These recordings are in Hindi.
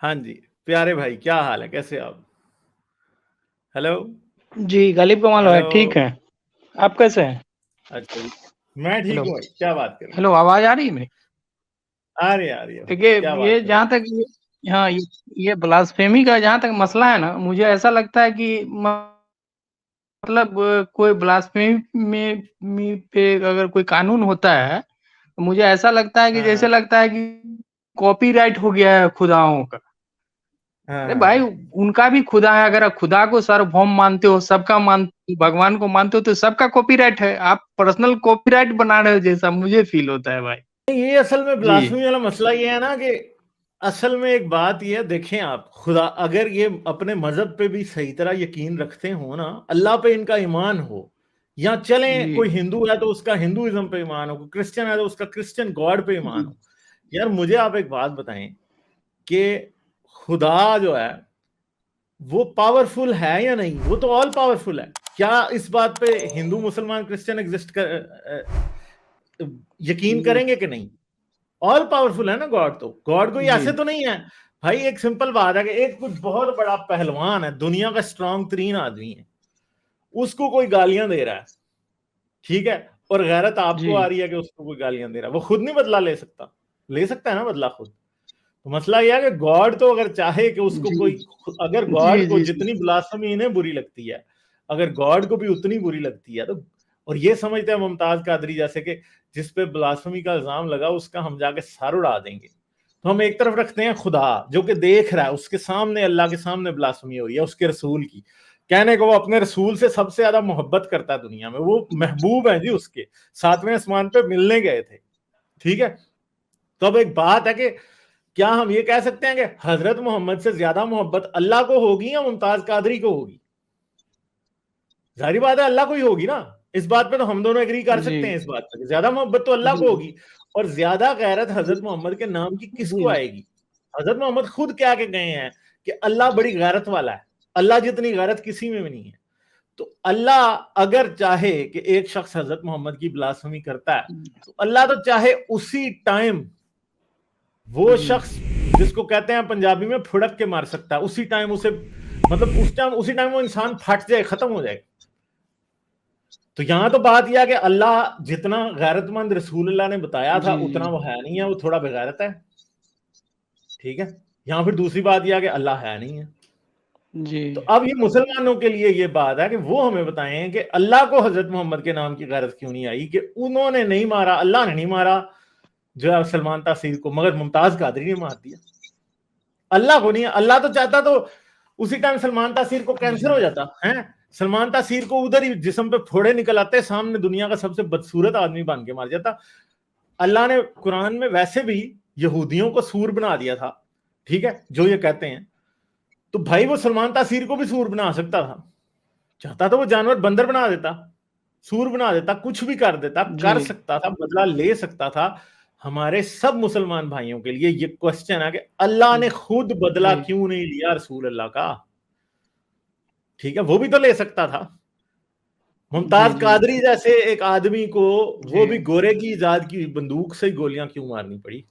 हाँ जी, प्यारे भाई क्या हाल है? कैसे आप? हेलो, जी, गालिब कमाल भाई हेलो। ठीक है। आप कैसे हैं? अच्छा जी, मैं ठीक हेलो, हूँ भाई। क्या बात कर रहे हैं? हेलो आवाज़ आ रही है मेरी? आ रही है भाई। देखिए, क्या बात ये कर रहे जहाँ हैं? तक हाँ, ये ब्लास्फेमी का जहाँ तक मसला है ना, मुझे ऐसा लगता है कि मतलब कोई ब्लास्फेमी पे अगर कोई कानून होता है, तो मुझे ऐसा लगता है कि हाँ जैसे हाँ लगता है कि कॉपीराइट हो गया है खुदाओं का। हाँ अरे हाँ भाई, हाँ। उनका भी खुदा है, अगर आप खुदा को सार्वभौम मानते हो, सबका भगवान को मानते हो, तो सबका कॉपीराइट है। आप पर्सनल कॉपीराइट बना रहे हो जैसा मुझे फील होता है भाई। ये असल में जी, ब्लास्फेमी वाला मसला ये है ना कि असल में एक बात ये है, देखें आप, खुदा अगर ये अपने मजहब पे भी सही तरह यकीन रखते हो ना, अल्लाह पे इनका ईमान हो, या चलें जी, कोई हिंदू है तो उसका हिंदुइज्म पे ईमान हो, कोई क्रिश्चियन है तो उसका क्रिश्चियन गॉड पे ईमान जी, हो। यार मुझे आप एक बात बताएं कि खुदा जो है वो पावरफुल है या नहीं? वो तो ऑल पावरफुल है। क्या इस बात पे हिंदू मुसलमान क्रिश्चियन एग्जिस्ट यकीन जी, करेंगे कि नहीं? ऑल पावरफुल है ना गॉड। तो गॉड कोई जी, ऐसे तो नहीं है भाई। एक सिंपल बात है कि एक कुछ बहुत बड़ा पहलवान है, दुनिया का स्ट्रांग तरीन आदमी है, उसको कोई गालियां दे रहा है, ठीक है, और गैरत आपको आ जी, रही है कि उसको कोई गालियां दे रहा है, वो खुद नहीं बदला ले सकता? ले सकता है ना बदला खुद। तो मसला यह है कि गॉड तो अगर चाहे कि उसको जी, कोई, अगर जी, गॉड को जी, जी, जितनी ब्लास्फेमी इन्हें बुरी लगती है, अगर गॉड को भी उतनी बुरी लगती है तो, और ये समझते हैं मुमताज कादरी जैसे कि जिस पे ब्लास्फेमी का इल्जाम लगा उसका हम जाके सर उड़ा देंगे, तो हम एक तरफ रखते हैं खुदा जो कि देख रहा है, उसके सामने, अल्लाह के सामने ब्लास्फेमी हो रही है उसके रसूल की, कहने को वो अपने रसूल से सबसे ज्यादा मोहब्बत करता है दुनिया में, वो महबूब है जी उसके, सातवें आसमान पे मिलने गए थे, ठीक है। तो अब एक बात है कि क्या हम ये कह सकते हैं कि हजरत मोहम्मद से ज्यादा मोहब्बत अल्लाह को होगी या मुमताज कादरी को होगी? जाहिर बात है अल्लाह को ही होगी ना। इस बात पे तो हम दोनों एग्री कर जी, सकते हैं, इस बात पे ज्यादा मोहब्बत तो अल्लाह को जी, होगी। और ज्यादा गैरत हजरत मोहम्मद के नाम की किसको जी, आएगी? हजरत मोहम्मद खुद क्या के गए हैं कि अल्लाह बड़ी गैरत वाला है, अल्लाह जितनी गैरत किसी में भी नहीं है। तो अल्लाह अगर चाहे कि एक शख्स हजरत मोहम्मद की ब्लास्फेमी करता है, तो अल्लाह तो चाहे उसी टाइम वो जी, शख्स जिसको कहते हैं पंजाबी में फुड़क के मार सकता है, उसी टाइम उसे, मतलब उसी टाइम वो इंसान फट जाए, खत्म हो जाए। तो यहां तो बात यह है कि अल्लाह जितना गैरतमंद रसूल अल्लाह ने बताया था जी, उतना वो है नहीं है, वो थोड़ा बेगैरत है, ठीक है। यहां फिर दूसरी बात यह है कि अल्लाह है नहीं है। जी, तो अब ये मुसलमानों के लिए ये बात है कि वो हमें बताएं कि अल्लाह को हजरत मोहम्मद के नाम की गैरत क्यों नहीं आई, कि उन्होंने नहीं मारा, अल्लाह ने नहीं मारा जो है सलमान तासीर को, मगर मुमताज कादरी ने मार दिया। अल्लाह को नहीं, अल्लाह तो चाहता तो उसी टाइम सलमान तासीर को कैंसर हो जाता है, सलमान तासीर को उधर ही जिस्म पे फोड़े निकल आते, सामने दुनिया का सबसे बदसूरत आदमी बन के मार जाता। अल्लाह ने कुरान में वैसे भी यहूदियों को सूर बना दिया था, ठीक है, जो ये कहते हैं, तो भाई वो सलमान तासीर को भी सूर बना सकता था, चाहता तो वो जानवर बंदर बना देता, सूर बना देता, कुछ भी कर देता, कर जी, सकता था, बदला ले सकता था। हमारे सब मुसलमान भाइयों के लिए ये क्वेश्चन है कि अल्लाह ने खुद बदला जी, क्यों नहीं लिया रसूल अल्लाह का? ठीक है, वो भी तो ले सकता था। जी, मुमताज जी, कादरी जैसे एक आदमी को, वो भी जी, गोरे की इजाद की बंदूक से गोलियां क्यों मारनी पड़ी?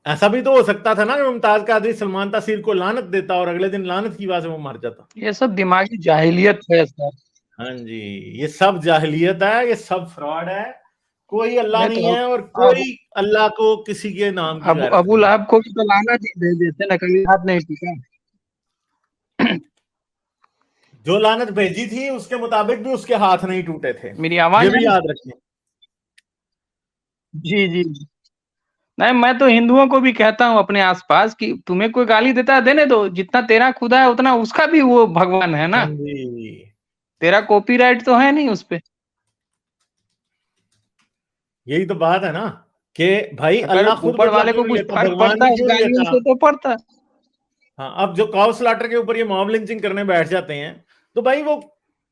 ऐसा भी तो हो सकता था ना कि मुमताज कादरी सलमान तासीर को लानत देता और अगले दिन लानत की वजह से वो मर जाता। ये सब दिमागी जाहिलियत है सर। हाँ जी, ये सब जाहिलियत है, ये सब फ्रॉड है। कोई अल्लाह नहीं नहीं तो है और अब कोई अल्लाह को किसी के नाम की अब गैरत अबू नहीं है। लहब को भी तो लानत ही दे देते ना, कभी हाथ नहीं टिका। जो लानत भेजी थी उसके मुताबिक भी उसके हाथ नहीं टूटे थे, मेरी आवाज ये आ भी रही? याद रखिए। जी, जी, जी। नहीं, मैं तो हिंदुओं को भी कहता हूँ अपने आसपास कि तुम्हें कोई गाली देता है देने दो, जितना तेरा खुदा है उतना उसका भी वो भगवान है हाँ ना। जी, तेरा कॉपीराइट तो है नहीं उस पे। यही तो बात है ना कि भाई अगर अल्लाह खुद ऊपर बदला वाले क्यों को नहीं कुछ लेता, फर्क भगवान पड़ता भी है उस क्यों नहीं गालियों लेता? से तो पड़ता। हाँ, अब जो काउ स्लाटर के ऊपर ये मॉब लिंचिंग करने बैठ जाते हैं, तो भाई वो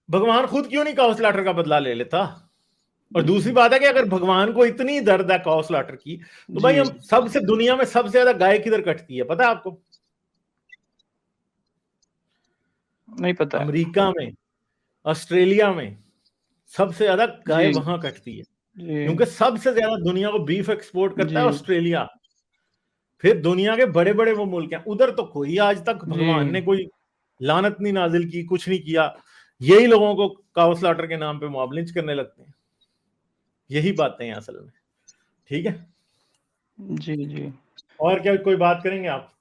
भगवान खुद क्यों नहीं काउ स्लाटर का बदला ले लेता? और दूसरी बात है कि अगर भगवान को इतनी दर्द है काउ स्लाटर की, तो भाई जी, हम सबसे, दुनिया में सबसे ज्यादा गाय किधर कटती है पता है आपको? नहीं पता है। अमेरिका में, ऑस्ट्रेलिया में सबसे ज्यादा गाय जी, वहां कटती है, जी, क्योंकि सबसे ज्यादा दुनिया को बीफ एक्सपोर्ट करता है जी, ऑस्ट्रेलिया। फिर दुनिया के बड़े बड़े वो मुल्क हैं, उधर तो कोई आज तक भगवान ने कोई लानत नहीं नाजिल की, कुछ नहीं किया। यही लोगों को काउ स्लॉटर के नाम पे मॉब लिंच करने लगते हैं। यही बातें हैं असल में। ठीक है जी जी और क्या कोई बात करेंगे आप?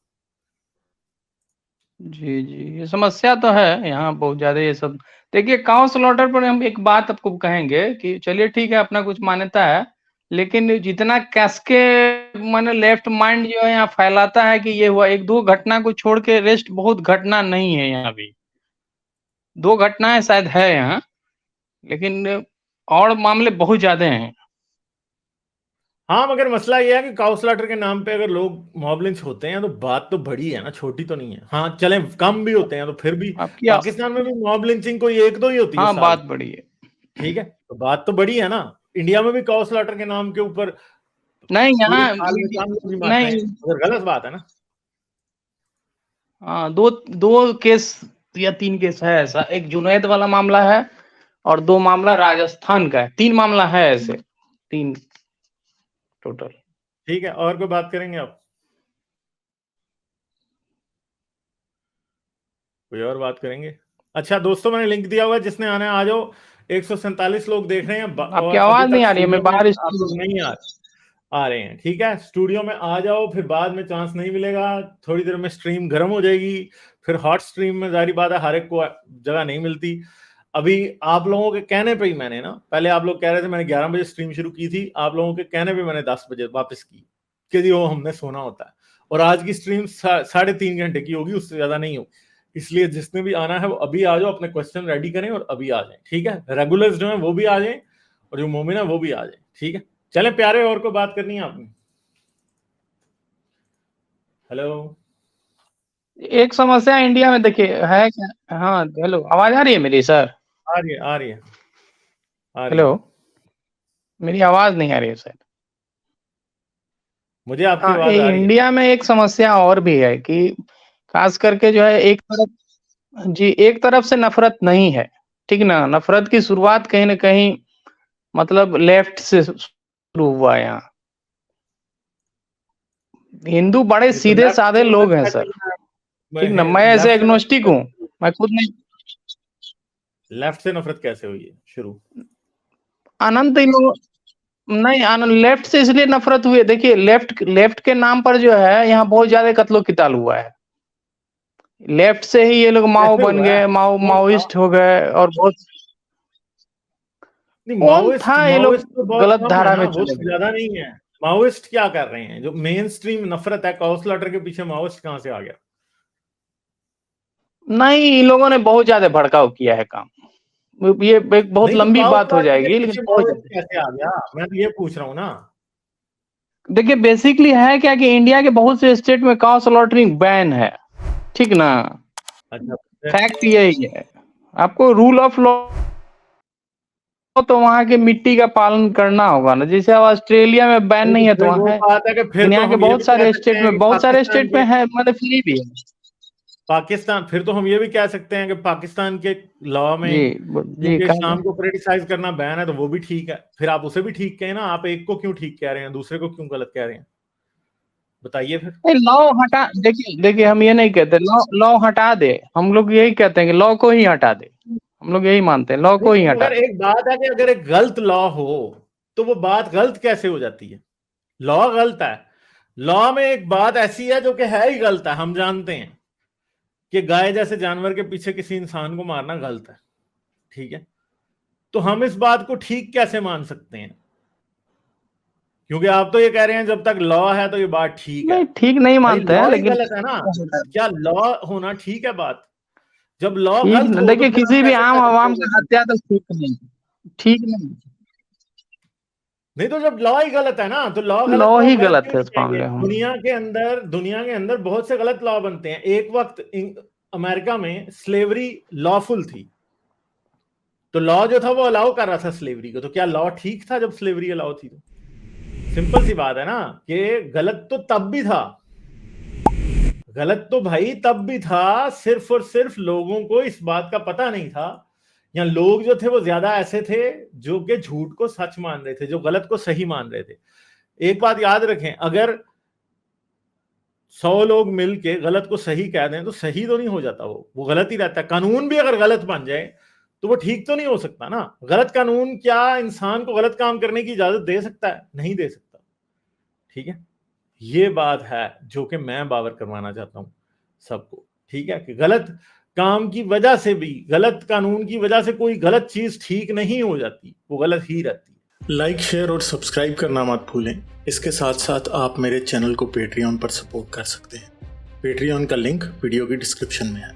जी जी, ये समस्या तो है यहाँ बहुत ज्यादा ये सब। देखिए काउ स्लॉटर पर हम एक बात आपको कहेंगे कि चलिए ठीक है, अपना कुछ मान्यता है, लेकिन जितना कैसके माने लेफ्ट माइंड जो है यहाँ फैलाता है कि ये हुआ, एक दो घटना को छोड़ के रेस्ट बहुत घटना नहीं है यहाँ भी। 2 घटनाएं शायद है यहाँ, लेकिन और मामले बहुत ज्यादा हैं। हाँ मगर मसला यह है कि काउ स्लॉटर के नाम पे अगर लोग मॉब लिंच होते हैं तो बात तो बड़ी है ना, छोटी तो नहीं है। हाँ चलें कम भी होते हैं तो फिर भी आपकी पाकिस्तान में भी मॉब लिंचिंग कोई एक दो ही होती है हाँ, साल। बात बड़ी है। ठीक है तो बात तो बड़ी है ना। इंडिया में भी काउ स्लॉटर के नाम के ऊपर नहीं पूरे यहाँ साल में 5 लोग ही मारते हैं, नहीं, मगर गलत बात है ना। हाँ, दो दो केस या 3 केस है ऐसा, एक जुनैद वाला मामला है और 2 मामला राजस्थान का है, 3 मामला है ऐसे, 3 टोटल। ठीक है और कोई बात करेंगे आप? कोई और बात करेंगे? अच्छा दोस्तों मैंने लिंक दिया हुआ है, जिसने आना है आ जाओ। 147 लोग देख रहे हैं आपकी और अभी आवाज नहीं तक आ रही है, स्टूडियो मैं में बाहर आप लोग नहीं आ रहे हैं। ठीक है स्टूडियो में आ जाओ, फिर बाद में चांस नहीं मिलेगा। थोड़ी देर में स्ट्रीम गर्म हो जाएगी, फिर हॉट स्ट्रीम में जारी बात है हर एक को जगह नहीं मिलती। अभी आप लोगों के कहने पे ही मैंने ना, पहले आप लोग कह रहे थे मैंने 11 बजे स्ट्रीम शुरू की थी, आप लोगों के कहने पे मैंने 10 बजे वापस की कि जी वो हमने सोना होता है। और आज की स्ट्रीम 3.5 घंटे की होगी, उससे ज्यादा नहीं होगी। इसलिए जिसने भी आना है वो अभी आ जाओ, अपने क्वेश्चन रेडी करें और अभी आ जाएं। ठीक है रेगुलर्स जो हैं वो भी आ जाएं और जो मोमिन है वो भी आ जाए। ठीक है चले प्यारे, और को बात करनी है आपने? हेलो एक समस्या इंडिया में देखिए है क्या, हाँ हेलो, आवाज आ रही है मेरी सर? आ रही है आ रही है आ रही हेलो, है। मेरी आवाज नहीं आ रही है सर? मुझे आपकी हाँ, आवाज आ रही है। इंडिया में एक समस्या और भी है कि खास करके जो है एक तरफ, जी एक तरफ से नफरत नहीं है, ठीक ना, नफरत की शुरुआत कहीं ना कहीं मतलब लेफ्ट से शुरू हुआ है यहाँ। हिंदू बड़े नहीं तो सीधे लेफ्ट साधे से नफरत लोग हैं कैसे सर, हुई ठीक ना, है? मैं ऐसे लेफ्ट से एग्नोस्टिक नफरत हूँ, कैसे हुई? मैं खुद नहीं। लेफ्ट से नफरत कैसे हुई है शुरू? अनंत इन लोगों नहीं, लेफ्ट से इसलिए नफरत हुई है, देखिए लेफ्ट लेफ्ट के नाम पर जो है यहाँ बहुत ज्यादा कत्लो किताल हुआ है। लेफ्ट से ही ये लोग माओ कैसे बन हुआ है? गए, कौन था? माओइस्ट हो गए और बहुत। नहीं कौन माओइस्ट था, ये लोग माओइस्ट तो बहुत गलत कम है धारा ना, में वो चले तो गए। ज्यादा नहीं है। माओइस्ट क्या कर रहे हैं? जो मेन स्ट्रीम नफरत है काउंसलर के पीछे, माओइस्ट कहां से आ गया? नहीं, इन लोगों ने बहुत ज्यादा भड़काव किया है काम, ये एक बहुत नहीं तो लंबी बात हो काउंसलर के जाएगी, लेकिन पीछे बहुत माओइस्ट ज्यादा। कैसे आ गया, मैं तो ये पूछ रहा हूँ ना। देखिए बेसिकली है क्या कि इंडिया के बहुत से स्टेट में काउ स्लॉटरिंग बैन है, ठीक ना, अच्छा फैक्ट यही है। आपको रूल ऑफ लॉ तो वहां के मिट्टी का पालन करना होगा ना, जैसे अब ऑस्ट्रेलिया में बैन नहीं तो नहीं है तो फिर वहां वो है, बात है कि फिर लेकिन तो यहाँ के हम ये भी बहुत कह सारे सकते स्टेट हैं में, कि बहुत सारे पाकिस्तान स्टेट में के है मतलब फ्री भी है। पाकिस्तान फिर तो हम ये भी कह सकते हैं कि पाकिस्तान के लॉ जी में जी क्योंकि कहा, इस्लाम को क्रिटिसाइज करना बैन है तो वो भी ठीक है। फिर आप उसे भी ठीक कहें ना, आप एक को क्यों ठीक कह रहे हैं, दूसरे को क्यों गलत कह रहे हैं? बताइए फिर। नहीं लॉ हटा, देखिए देखिए हम ये नहीं कहते लॉ लॉ हटा दे, हम लोग यही कहते हैं कि लॉ को ही हटा दे, हम लोग यही मानते हैं लॉ नहीं को ही तो हटा अगर दे। एक बात है कि अगर एक गलत लॉ हो तो वो बात गलत कैसे हो जाती है? लॉ गलत है, लॉ में एक बात ऐसी है जो कि है ही गलत है, हम जानते हैं कि गाय जैसे जानवर के पीछे किसी इंसान को मारना गलत है। ठीक है तो हम इस बात को ठीक कैसे मान सकते हैं? क्योंकि आप तो ये कह रहे हैं जब तक लॉ है तो ये बात ठीक है। नहीं ठीक नहीं भाई मानते लॉ हैं, ही लेकिन गलत है ना, क्या लॉ होना ठीक है बात? जब लॉ ठीक गलत न, हो तो देखिए फिर हम किसी भी कैसे आम कह सकते आवाम हैं का कि हत्या तो ठीक नहीं, ठीक नहीं, नहीं? तो जब लॉ ही गलत है ना तो लॉ गलत लॉ को ही हम गलत गलत क्यों है नहीं इस कहेंगे? मामले में। दुनिया के अंदर बहुत से गलत लॉ बनते हैं। एक वक्त अमेरिका में स्लेवरी लॉफुल थी, तो लॉ जो था वो अलाउ कर रहा था स्लेवरी को, तो क्या लॉ ठीक था जब स्लेवरी अलाउ थी? तो सिंपल सी बात है ना कि गलत तो तब भी था, गलत तो भाई तब भी था, सिर्फ और सिर्फ लोगों को इस बात का पता नहीं था, या लोग जो थे वो ज्यादा ऐसे थे जो कि झूठ को सच मान रहे थे, जो गलत को सही मान रहे थे। एक बात याद रखें, अगर 100 लोग मिल के गलत को सही कह दें तो सही तो नहीं हो जाता, वो गलत ही रहता है। कानून भी अगर गलत बन जाए तो वो ठीक तो नहीं हो सकता ना। गलत कानून क्या इंसान को गलत काम करने की इजाजत दे सकता है? नहीं दे सकता। ठीक है, ये बात है जो कि मैं बावर करवाना चाहता हूं सबको। ठीक है, कि गलत काम की वजह से भी, गलत कानून की वजह से कोई गलत चीज ठीक नहीं हो जाती, वो गलत ही रहती है। लाइक, शेयर और सब्सक्राइब करना मत भूलें। इसके साथ साथ आप मेरे चैनल को पेट्रियन पर सपोर्ट कर सकते हैं। पेट्रियन का लिंक वीडियो की डिस्क्रिप्शन में है।